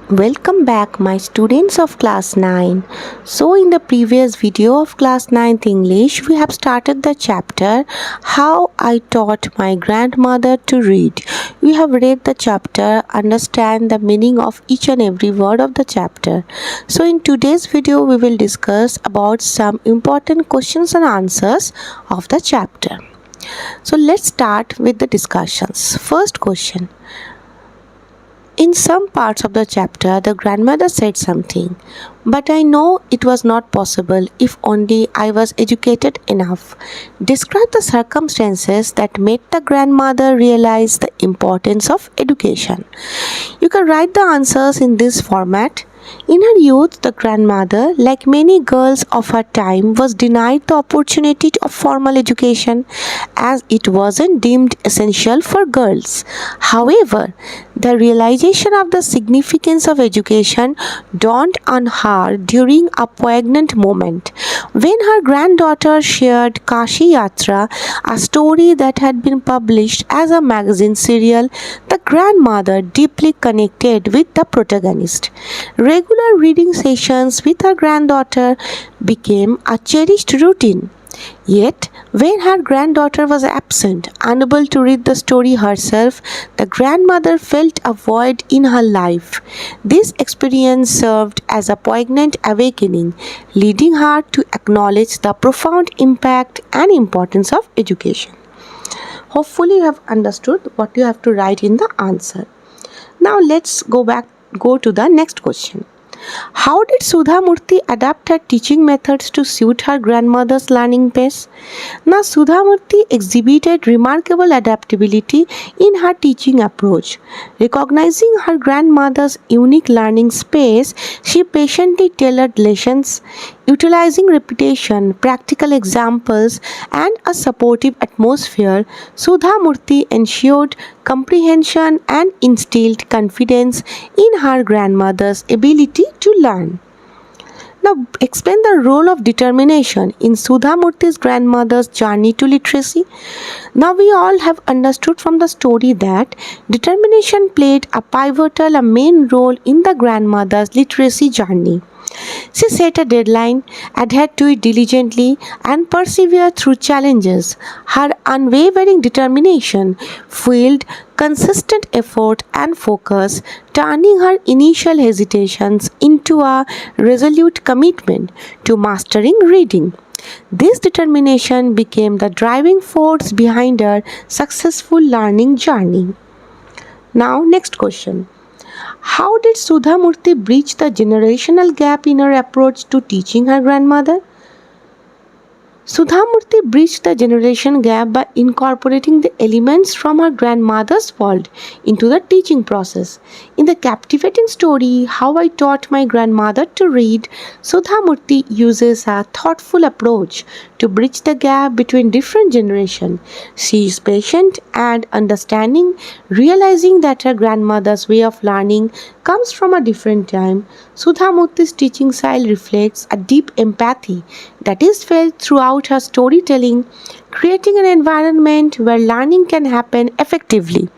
Welcome back my students of class 9. So in the previous video of class 9th English we have started the chapter How I Taught My Grandmother to Read. We have read the chapter, understand the meaning of each and every word of the chapter. So in today's video we will discuss about some important questions and answers of the chapter. So let's start with the discussions. First question. In some parts of the chapter, the grandmother said something, but I know it was not possible if only I was educated enough. Describe the circumstances that made the grandmother realize the importance of education. You can write the answers in this format. In her youth, the grandmother, like many girls of her time, was denied the opportunity of formal education as it wasn't deemed essential for girls. However, the realization of the significance of education dawned on her during a poignant moment when her granddaughter shared Kashi Yatra, a story that had been published as a magazine serial. The grandmother deeply connected with the protagonist. Regular reading sessions with her granddaughter became a cherished routine. Yet, when her granddaughter was absent, unable to read the story herself, the grandmother felt a void in her life. This experience served as a poignant awakening, leading her to acknowledge the profound impact and importance of education. Hopefully, you have understood what you have to write in the answer. Now, let's go to the next question. How did Sudha Murthy adapt her teaching methods to suit her grandmother's learning pace? Now, Sudha Murthy exhibited remarkable adaptability in her teaching approach. Recognizing her grandmother's unique learning space, she patiently tailored lessons, utilizing repetition, practical examples, and a supportive atmosphere. Sudha Murthy ensured comprehension and instilled confidence in her grandmother's ability to learn. Now, explain the role of determination in Sudha Murthy's grandmother's journey to literacy. Now, we all have understood from the story that determination played a main role in the grandmother's literacy journey. She set a deadline, adhered to it diligently, and persevered through challenges. Her unwavering determination fueled consistent effort and focus, turning her initial hesitations into a resolute commitment to mastering reading. This determination became the driving force behind her successful learning journey. Now, next question. How did Sudha Murthy bridge the generational gap in her approach to teaching her grandmother? Sudha Murthy bridged the generation gap by incorporating the elements from her grandmother's world into the teaching process. In the captivating story, How I Taught My Grandmother to Read, Sudha Murthy uses a thoughtful approach to bridge the gap between different generations. She is patient and understanding, realizing that her grandmother's way of learning comes from a different time. Sudha Murthy's teaching style reflects a deep empathy that is felt throughout her storytelling, creating an environment where learning can happen effectively.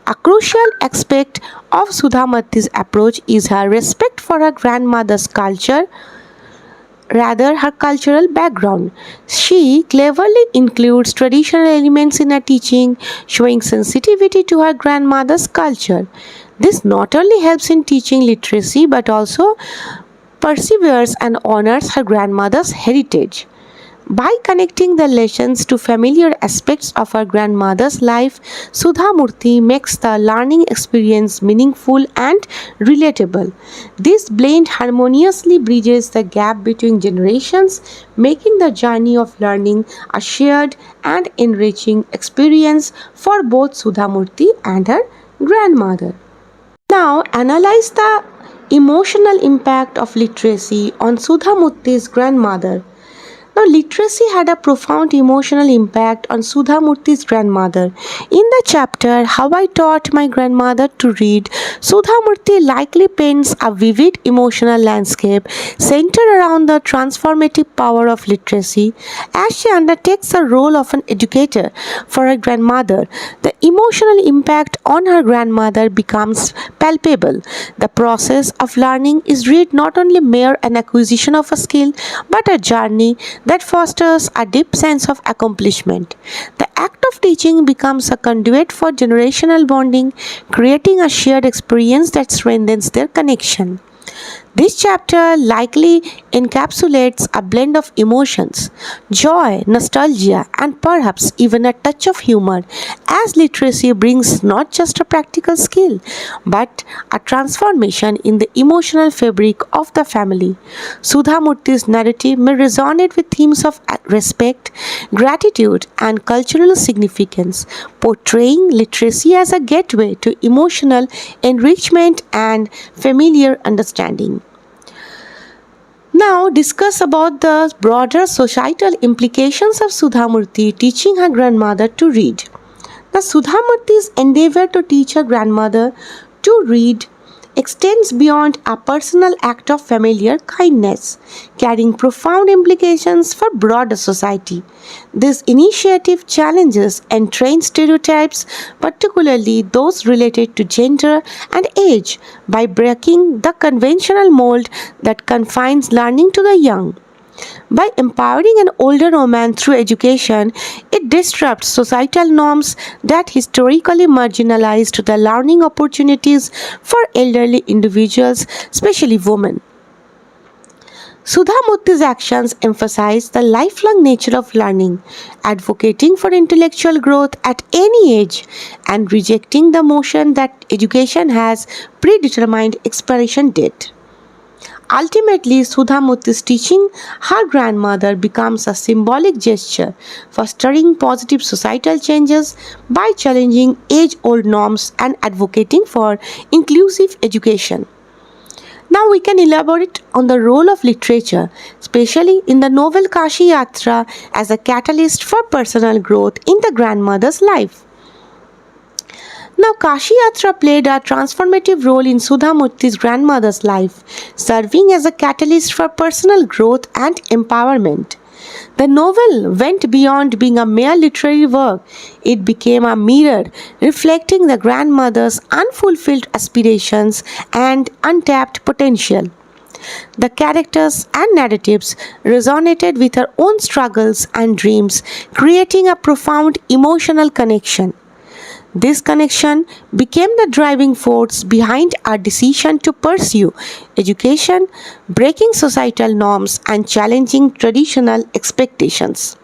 A crucial aspect of Sudha Murthy's approach is her respect for her grandmother's culture, rather her cultural background. She cleverly includes traditional elements in her teaching, showing sensitivity to her grandmother's culture. This not only helps in teaching literacy but also perseveres and honors her grandmother's heritage. By connecting the lessons to familiar aspects of her grandmother's life, Sudha Murthy makes the learning experience meaningful and relatable. This blend harmoniously bridges the gap between generations, making the journey of learning a shared and enriching experience for both Sudha Murthy and her grandmother. Now, analyze the emotional impact of literacy on Sudha Murthy's grandmother. Now, literacy had a profound emotional impact on Sudha Murthy's grandmother. In the chapter How I Taught My Grandmother to Read, Sudha Murthy likely paints a vivid emotional landscape centered around the transformative power of literacy. As she undertakes the role of an educator for her grandmother, the emotional impact on her grandmother becomes palpable. The process of learning is read not only mere an acquisition of a skill, but a journey that fosters a deep sense of accomplishment. The act of teaching becomes a conduit for generational bonding, creating a shared experience that strengthens their connection. This chapter likely encapsulates a blend of emotions, joy, nostalgia, and perhaps even a touch of humor, as literacy brings not just a practical skill, but a transformation in the emotional fabric of the family. Sudha Murthy's narrative may resonate with themes of respect, gratitude, and cultural significance, portraying literacy as a gateway to emotional enrichment and familiar understanding. Now discuss about the broader societal implications of Sudha Murthy teaching her grandmother to read. The Sudha Murthy's endeavor to teach her grandmother to read extends beyond a personal act of familiar kindness, carrying profound implications for broader society. This initiative challenges entrenched stereotypes, particularly those related to gender and age, by breaking the conventional mold that confines learning to the young. By empowering an older woman through education, it disrupts societal norms that historically marginalized the learning opportunities for elderly individuals, especially women. Sudha Murthy's actions emphasize the lifelong nature of learning, advocating for intellectual growth at any age and rejecting the notion that education has predetermined expiration date. Ultimately, Sudha Murthy's teaching her grandmother becomes a symbolic gesture, fostering positive societal changes by challenging age-old norms and advocating for inclusive education. Now we can elaborate on the role of literature, especially in the novel Kashi Yatra, as a catalyst for personal growth in the grandmother's life. Now, Kashi Yatra played a transformative role in Sudha Murthy's grandmother's life, serving as a catalyst for personal growth and empowerment. The novel went beyond being a mere literary work. It became a mirror reflecting the grandmother's unfulfilled aspirations and untapped potential. The characters and narratives resonated with her own struggles and dreams, creating a profound emotional connection. This connection became the driving force behind our decision to pursue education, breaking societal norms and challenging traditional expectations.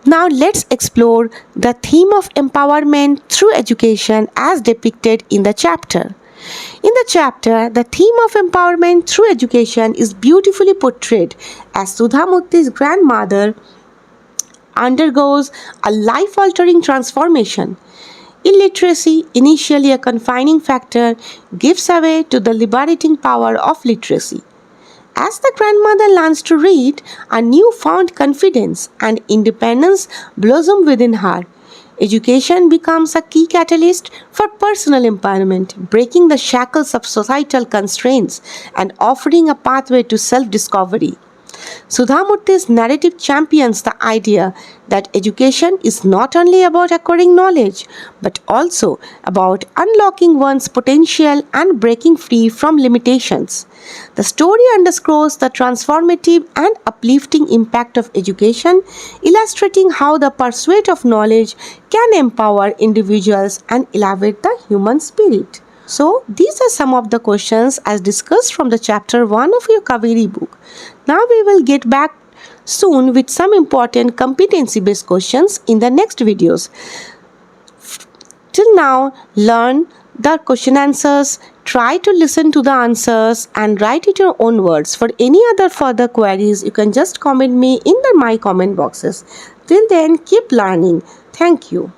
Now let's explore the theme of empowerment through education as depicted in the chapter. In the chapter, the theme of empowerment through education is beautifully portrayed as Sudha Murthy's grandmother undergoes a life-altering transformation. Illiteracy, initially a confining factor, gives way to the liberating power of literacy. As the grandmother learns to read, a newfound confidence and independence blossom within her. Education becomes a key catalyst for personal empowerment, breaking the shackles of societal constraints and offering a pathway to self-discovery. Sudha Murthy's narrative champions the idea that education is not only about acquiring knowledge, but also about unlocking one's potential and breaking free from limitations. The story underscores the transformative and uplifting impact of education, illustrating how the pursuit of knowledge can empower individuals and elevate the human spirit. So, these are some of the questions as discussed from the chapter 1 of your Kaveri book. Now we will get back soon with some important competency-based questions in the next videos. Till now, learn the question answers, try to listen to the answers and write it in your own words. For any other further queries, you can just comment me in my comment boxes. Till then, keep learning. Thank you.